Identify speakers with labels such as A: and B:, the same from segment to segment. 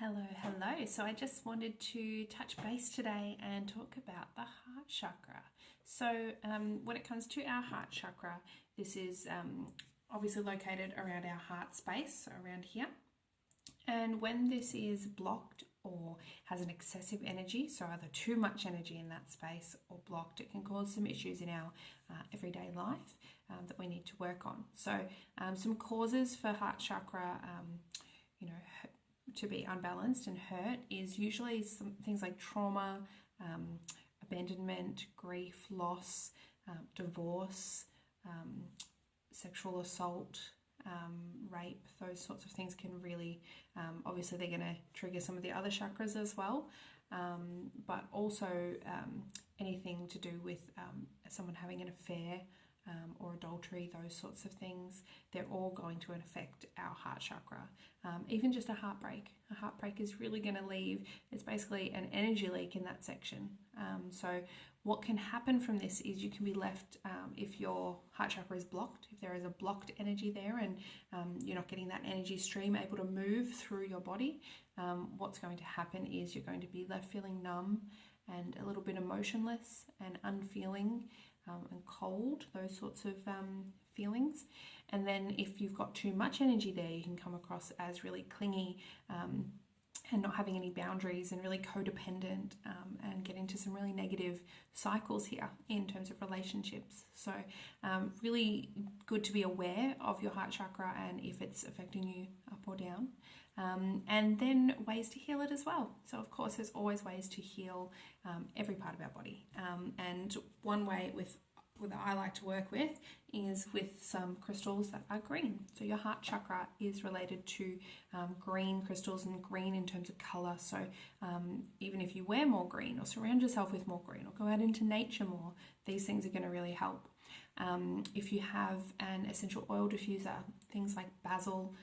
A: Hello. So I just wanted to touch base today and talk about the heart chakra. So when it comes to our heart chakra, this is obviously located around our heart space, so around here. And when this is blocked or has an excessive energy, so either too much energy in that space or blocked, it can cause some issues in our everyday life that we need to work on. So some causes for heart chakra, to be unbalanced and hurt is usually some things like trauma, abandonment, grief, loss, divorce, sexual assault, rape. Those sorts of things can really, obviously they're going to trigger some of the other chakras as well, but also anything to do with someone having an affair, or adultery, those sorts of things, they're all going to affect our heart chakra. Even just a heartbreak. A heartbreak is really going to leave, it's basically an energy leak in that section. So what can happen from this is you can be left, if your heart chakra is blocked, if there is a blocked energy there and you're not getting that energy stream able to move through your body, what's going to happen is you're going to be left feeling numb and a little bit emotionless and unfeeling, and cold, those sorts of feelings. And then if you've got too much energy there, you can come across as really clingy and not having any boundaries and really codependent, and get into some really negative cycles here in terms of relationships. So really good to be aware of your heart chakra and if it's affecting you up or down. And then ways to heal it as well. So of course there's always ways to heal every part of our body. And one way that I like to work with is with some crystals that are green. So your heart chakra is related to green crystals, and green in terms of colour. So even if you wear more green or surround yourself with more green or go out into nature more, these things are going to really help. If you have an essential oil diffuser, things like basil,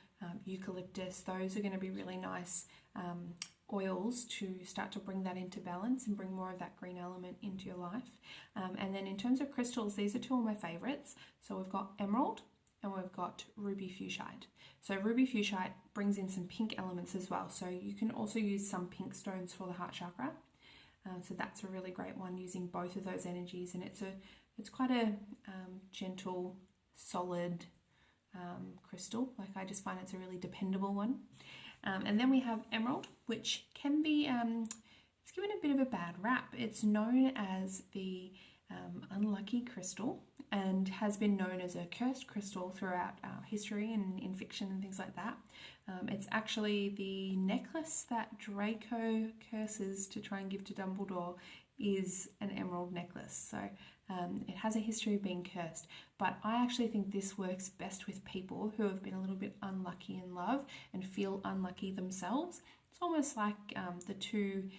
A: eucalyptus, those are going to be really nice oils to start to bring that into balance and bring more of that green element into your life. And then in terms of crystals, these are two of my favorites. So we've got emerald and we've got ruby fuchsite. So ruby fuchsite brings in some pink elements as well. So you can also use some pink stones for the heart chakra. So that's a really great one, using both of those energies. And it's quite a gentle, solid crystal. Like, I just find it's a really dependable one. And then we have emerald, which can be, it's given a bit of a bad rap. It's known as the unlucky crystal and has been known as a cursed crystal throughout history and in fiction and things like that. It's actually the necklace that Draco curses to try and give to Dumbledore is an emerald necklace. So it has a history of being cursed, but I actually think this works best with people who have been a little bit unlucky in love and feel unlucky themselves. It's almost like the two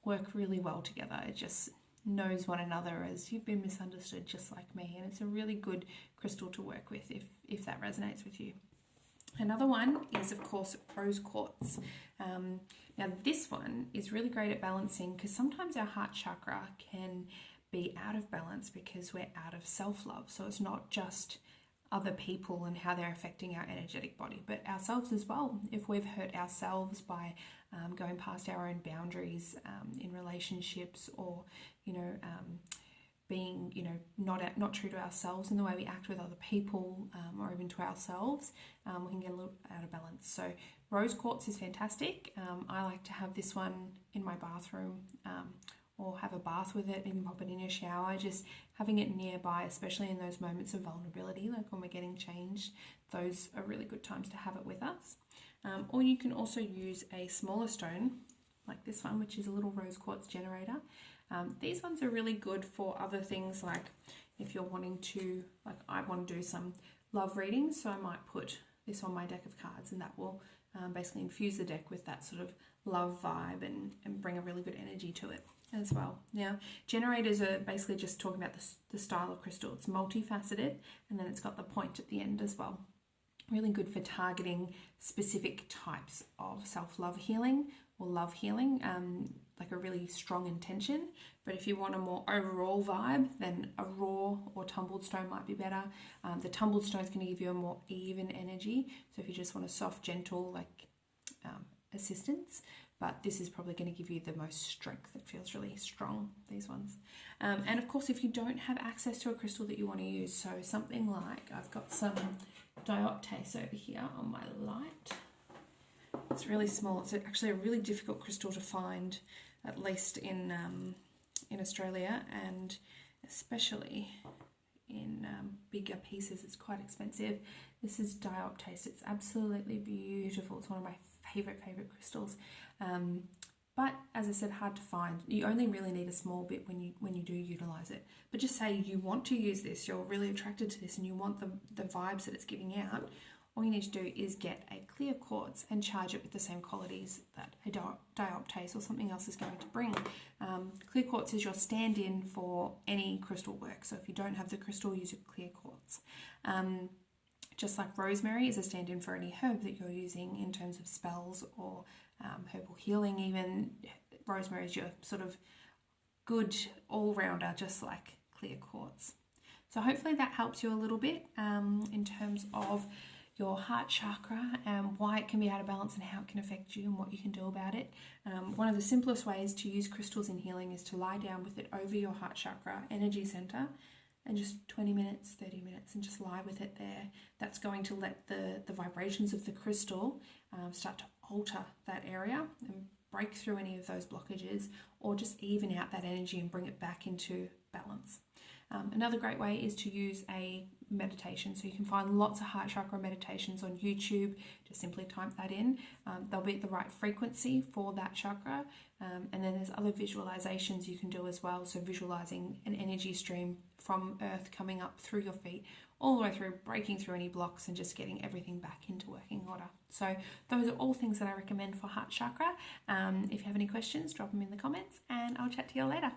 A: work really well together. It just knows one another as you've been misunderstood just like me, and it's a really good crystal to work with if that resonates with you. Another one is, of course, rose quartz. Now this one is really great at balancing, because sometimes our heart chakra can be out of balance because we're out of self-love. So it's not just other people and how they're affecting our energetic body, but ourselves as well. If we've hurt ourselves by going past our own boundaries in relationships, or being not true to ourselves in the way we act with other people, or even to ourselves, we can get a little out of balance. So rose quartz is fantastic. I like to have this one in my bathroom, or have a bath with it, even pop it in your shower. Just having it nearby, especially in those moments of vulnerability, like when we're getting changed, those are really good times to have it with us. Or you can also use a smaller stone like this one, which is a little rose quartz generator. These ones are really good for other things, like if you're wanting to, like I want to do some love readings, so I might put this on my deck of cards, and that will basically infuse the deck with that sort of love vibe and bring a really good energy to it as well. Now, generators are basically just talking about the style of crystal. It's multifaceted, and then it's got the point at the end as well. Really good for targeting specific types of self-love healing or love healing, like a really strong intention. But if you want a more overall vibe, then a raw or tumbled stone might be better. The tumbled stone is going to give you a more even energy. So if you just want a soft, gentle, like a persistence, but this is probably going to give you the most strength. It feels really strong, these ones. And of course, if you don't have access to a crystal that you want to use, so something like, I've got some dioptase over here on my light. It's really small. It's actually a really difficult crystal to find, at least in Australia, and especially in bigger pieces. It's quite expensive. This is dioptase. It's absolutely beautiful. It's one of my favorite crystals. But as I said, hard to find. You only really need a small bit when you do utilize it. But just say you want to use this, you're really attracted to this, and you want the vibes that it's giving out. All you need to do is get a clear quartz and charge it with the same qualities that a dioptase or something else is going to bring. Clear quartz is your stand-in for any crystal work. So if you don't have the crystal, use a clear quartz. Just like rosemary is a stand-in for any herb that you're using in terms of spells or herbal healing even. Rosemary is your sort of good all-rounder, just like clear quartz. So hopefully that helps you a little bit in terms of your heart chakra and why it can be out of balance and how it can affect you and what you can do about it. One of the simplest ways to use crystals in healing is to lie down with it over your heart chakra energy center and just 20 minutes, 30 minutes, and just lie with it there. That's going to let the vibrations of the crystal start to alter that area and break through any of those blockages, or just even out that energy and bring it back into balance. Another great way is to use a meditation. So you can find lots of heart chakra meditations on YouTube. Just simply type that in. They'll be at the right frequency for that chakra. And then there's other visualizations you can do as well. So visualizing an energy stream from earth coming up through your feet, all the way through, breaking through any blocks and just getting everything back into working order. So those are all things that I recommend for heart chakra. If you have any questions, drop them in the comments and I'll chat to you later.